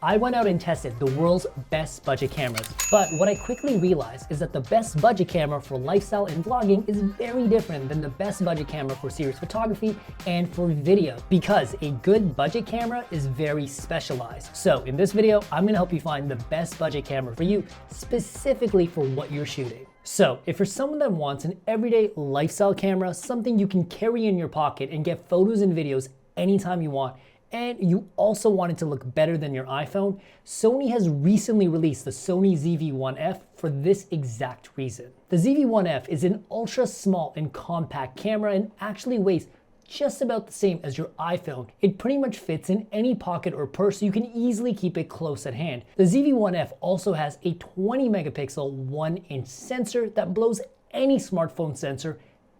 I went out and tested the world's best budget cameras, but what I quickly realized is that the best budget camera for lifestyle and vlogging is very different than the best budget camera for serious photography and for video, because a good budget camera is very specialized. So in this video, I'm gonna help you find the best budget camera for you, specifically for what you're shooting. So if you're someone that wants an everyday lifestyle camera, something you can carry in your pocket and get photos and videos anytime you want, and you also want it to look better than your iPhone, Sony has recently released the Sony ZV-E10 for this exact reason. The ZV-E10 is an ultra small and compact camera and actually weighs just about the same as your iPhone. It pretty much fits in any pocket or purse, so you can easily keep it close at hand. The ZV-E10 also has a 20 megapixel 1-inch sensor that blows any smartphone sensor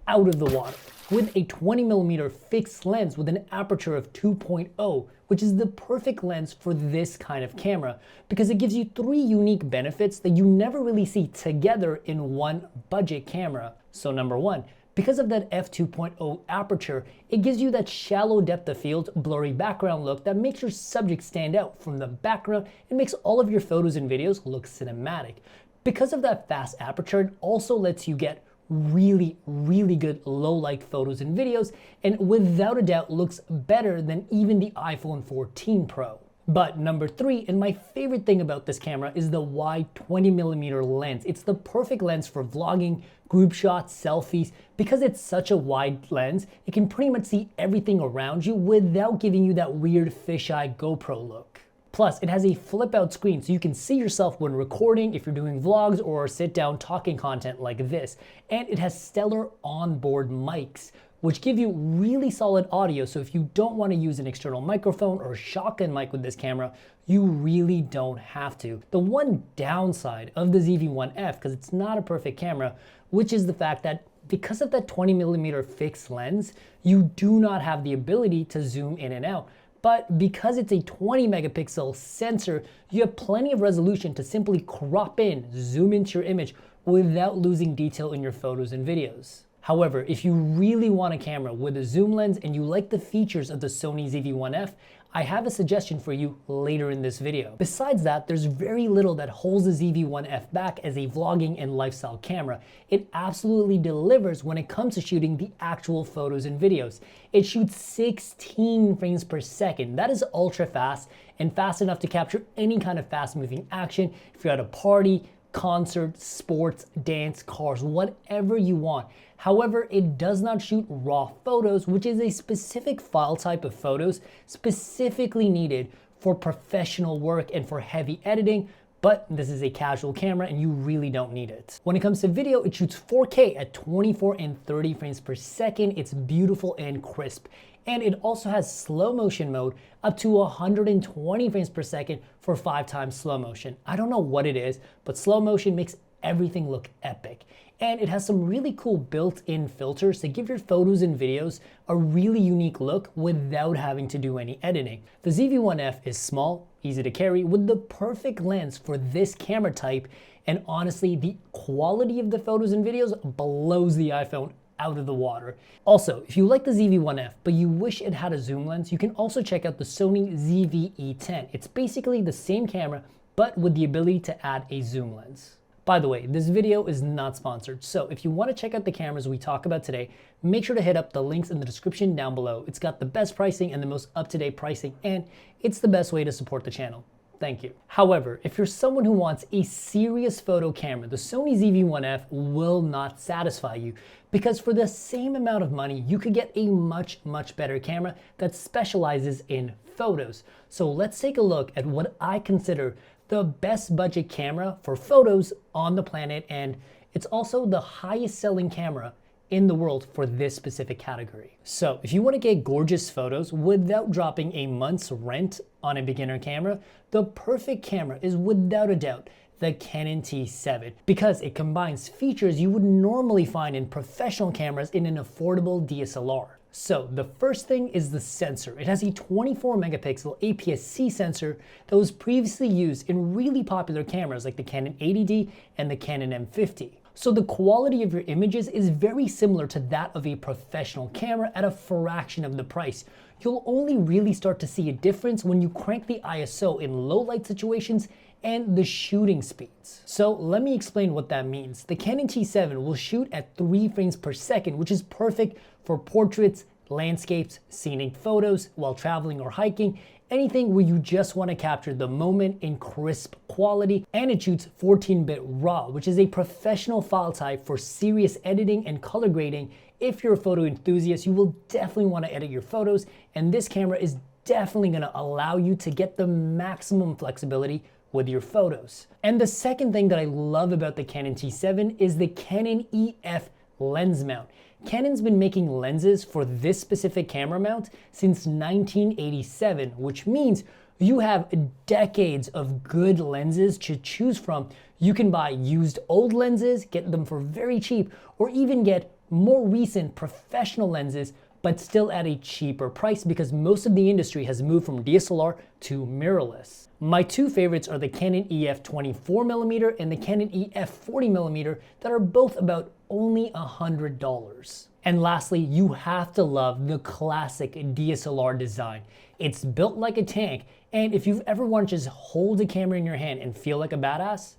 out of the water, with a 20mm fixed lens with an aperture of 2.0, which is the perfect lens for this kind of camera because it gives you 3 unique benefits that you never really see together in one budget camera. So number 1, because of that f2.0 aperture, it gives you that shallow depth of field, blurry background look that makes your subject stand out from the background and makes all of your photos and videos look cinematic. Because of that fast aperture, it also lets you get really good low light photos and videos, and without a doubt looks better than even the iPhone 14 Pro. But number 3, and my favorite thing about this camera, is the wide 20mm lens. It's the perfect lens for vlogging, group shots, selfies. Because it's such a wide lens, it can pretty much see everything around you without giving you that weird fisheye GoPro look. Plus, it has a flip out screen so you can see yourself when recording if you're doing vlogs or sit down talking content like this. And it has stellar onboard mics, which give you really solid audio, so if you don't want to use an external microphone or shotgun mic with this camera, you really don't have to. The one downside of the ZV-E10, because it's not a perfect camera, which is the fact that because of that 20mm fixed lens, you do not have the ability to zoom in and out. But because it's a 20 megapixel sensor, you have plenty of resolution to simply crop in, zoom into your image without losing detail in your photos and videos. However, if you really want a camera with a zoom lens and you like the features of the Sony ZV-E10, I have a suggestion for you later in this video. Besides that, there's very little that holds the ZV-E10 back as a vlogging and lifestyle camera. It absolutely delivers when it comes to shooting the actual photos and videos. It shoots 16 frames per second. That is ultra fast and fast enough to capture any kind of fast moving action if you're at a party, concert, sports, dance, cars, whatever you want. However, it does not shoot raw photos, which is a specific file type of photos specifically needed for professional work and for heavy editing, but this is a casual camera and you really don't need it. When it comes to video, it shoots 4K at 24 and 30 frames per second. It's beautiful and crisp. And it also has slow motion mode up to 120 frames per second for 5x slow motion. I don't know what it is, but slow motion makes everything look epic. And it has some really cool built-in filters to give your photos and videos a really unique look without having to do any editing. The ZV-E10 is small, easy to carry, with the perfect lens for this camera type, and honestly, the quality of the photos and videos blows the iPhone out of the water. Also, if you like the ZV-E10 but you wish it had a zoom lens, you can also check out the Sony ZV-E10. It's basically the same camera, but with the ability to add a zoom lens. By the way, this video is not sponsored, so if you want to check out the cameras we talk about today, make sure to hit up the links in the description down below. It's got the best pricing and the most up-to-date pricing, and it's the best way to support the channel. Thank you. However, if you're someone who wants a serious photo camera, the Sony ZV-E10 will not satisfy you, because for the same amount of money, you could get a much better camera that specializes in photos. So let's take a look at what I consider the best budget camera for photos on the planet, and it's also the highest selling camera in the world for this specific category. So if you want to get gorgeous photos without dropping a month's rent on a beginner camera, the perfect camera is without a doubt the Canon T7, because it combines features you would normally find in professional cameras in an affordable DSLR. So the first thing is the sensor. It has a 24 megapixel APS-C sensor that was previously used in really popular cameras like the Canon 80D and the Canon M50. So the quality of your images is very similar to that of a professional camera at a fraction of the price. you'll only really start to see a difference when you crank the ISO in low light situations and the shooting speeds. So let me explain what that means. The Canon T7 will shoot at 3 frames per second, which is perfect for portraits, landscapes, scenic photos while traveling or hiking, anything where you just want to capture the moment in crisp quality. And it shoots 14-bit RAW, which is a professional file type for serious editing and color grading. If you're a photo enthusiast, you will definitely want to edit your photos, and this camera is definitely going to allow you to get the maximum flexibility with your photos. And the second thing that I love about the Canon T7 is the Canon EF lens mount. Canon's been making lenses for this specific camera mount since 1987, which means you have decades of good lenses to choose from. You can buy used old lenses, get them for very cheap, or even get more recent professional lenses, but still at a cheaper price because most of the industry has moved from DSLR to mirrorless. My two favorites are the Canon EF 24mm and the Canon EF 40mm that are both about only $100. And lastly, you have to love the classic DSLR design. It's built like a tank, and if you've ever wanted to just hold a camera in your hand and feel like a badass,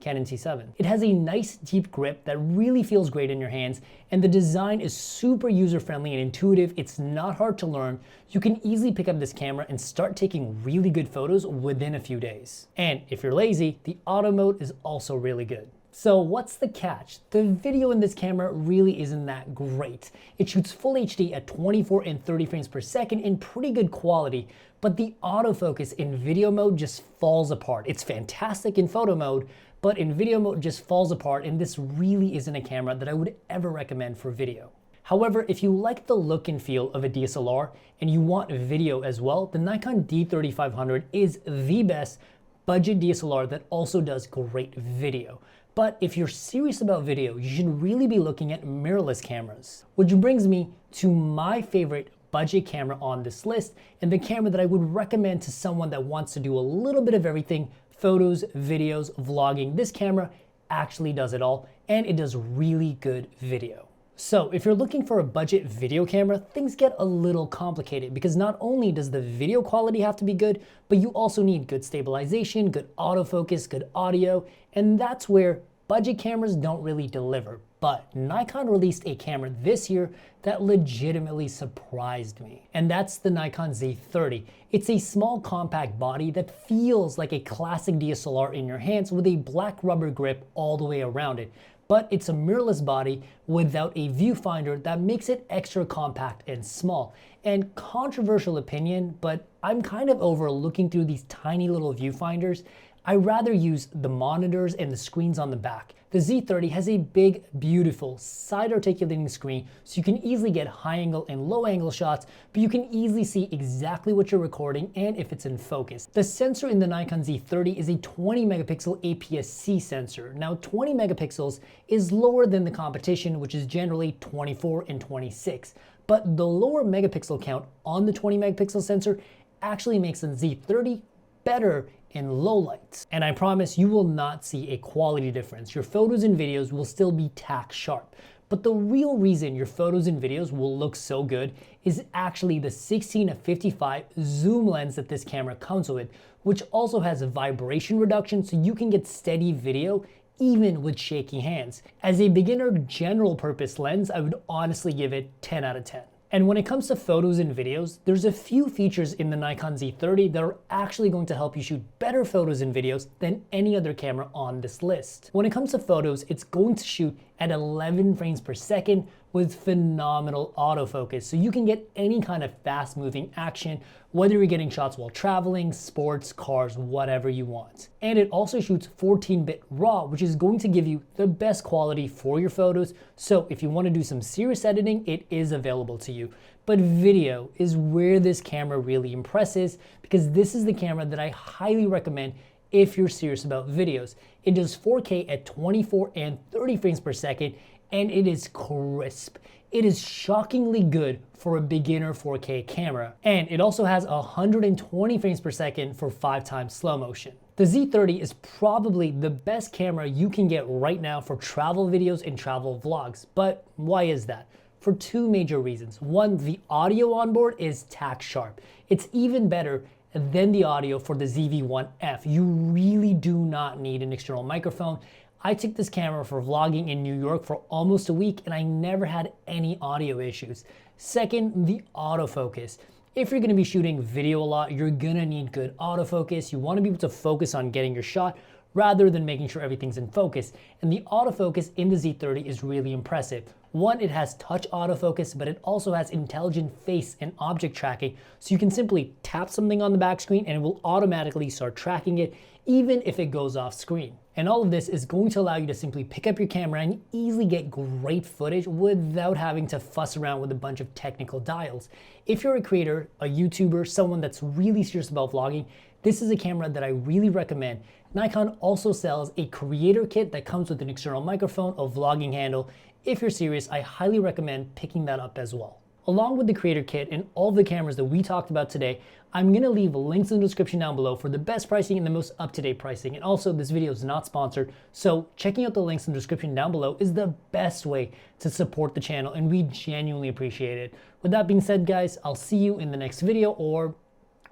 Canon T7. It has a nice deep grip that really feels great in your hands, and the design is super user-friendly and intuitive. It's not hard to learn. You can easily pick up this camera and start taking really good photos within a few days. And if you're lazy, the auto mode is also really good. So what's the catch? The video in this camera really isn't that great. It shoots full HD at 24 and 30 frames per second in pretty good quality, but the autofocus in video mode just falls apart. It's fantastic in photo mode, but in video mode just falls apart, and this really isn't a camera that I would ever recommend for video. However, if you like the look and feel of a DSLR and you want video as well, the Nikon D3500 is the best budget DSLR that also does great video. But if you're serious about video, you should really be looking at mirrorless cameras. Which brings me to my favorite budget camera on this list, and the camera that I would recommend to someone that wants to do a little bit of everything: photos, videos, vlogging. This camera actually does it all, and it does really good video. So if you're looking for a budget video camera, things get a little complicated because not only does the video quality have to be good, but you also need good stabilization, good autofocus, good audio, and that's where budget cameras don't really deliver. But Nikon released a camera this year that legitimately surprised me, and that's the Nikon Z30. It's a small compact body that feels like a classic DSLR in your hands with a black rubber grip all the way around it. But it's a mirrorless body without a viewfinder that makes it extra compact and small. And controversial opinion, but I'm kind of over looking through these tiny little viewfinders. I rather use the monitors and the screens on the back. The Z30 has a big, beautiful side articulating screen, so you can easily get high angle and low angle shots, but you can easily see exactly what you're recording and if it's in focus. The sensor in the Nikon Z30 is a 20 megapixel APS-C sensor. Now 20 megapixels is lower than the competition, which is generally 24 and 26. But the lower megapixel count on the 20 megapixel sensor actually makes the Z30 better in low lights. And I promise you will not see a quality difference. Your photos and videos will still be tack sharp. But the real reason your photos and videos will look so good is actually the 16-55 zoom lens that this camera comes with, which also has a vibration reduction so you can get steady video even with shaky hands. As a beginner general purpose lens, I would honestly give it 10 out of 10. And when it comes to photos and videos, there's a few features in the Nikon Z30 that are actually going to help you shoot better photos and videos than any other camera on this list. When it comes to photos, it's going to shoot at 11 frames per second with phenomenal autofocus, so you can get any kind of fast moving action, whether you're getting shots while traveling, sports, cars, whatever you want. And it also shoots 14-bit RAW, which is going to give you the best quality for your photos, so if you want to do some serious editing, it is available to you. But video is where this camera really impresses, because this is the camera that I highly recommend if you're serious about videos. It does 4K at 24 and 30 frames per second, and it is crisp. It is shockingly good for a beginner 4K camera. And it also has 120 frames per second for 5x slow motion. The Z30 is probably the best camera you can get right now for travel videos and travel vlogs. But why is that? for two major reasons. One, the audio on board is tack sharp. It's even better than the audio for the ZV-E10. You really do not need an external microphone. I took this camera for vlogging in New York for almost a week and I never had any audio issues. Second, the autofocus. If you're gonna be shooting video a lot, you're gonna need good autofocus. You wanna be able to focus on getting your shot rather than making sure everything's in focus. And the autofocus in the Z30 is really impressive. One, it has touch autofocus, but it also has intelligent face and object tracking. So you can simply tap something on the back screen and it will automatically start tracking it, even if it goes off screen. And all of this is going to allow you to simply pick up your camera and easily get great footage without having to fuss around with a bunch of technical dials. If you're a creator, a YouTuber, someone that's really serious about vlogging, this is a camera that I really recommend. Nikon also sells a creator kit that comes with an external microphone, a vlogging handle. If you're serious, I highly recommend picking that up as well. Along with the creator kit and all of the cameras that we talked about today, I'm gonna leave links in the description down below for the best pricing and the most up-to-date pricing. And also, this video is not sponsored, so checking out the links in the description down below is the best way to support the channel, and we genuinely appreciate it. With that being said, guys, I'll see you in the next video or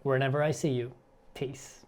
wherever I see you. Peace.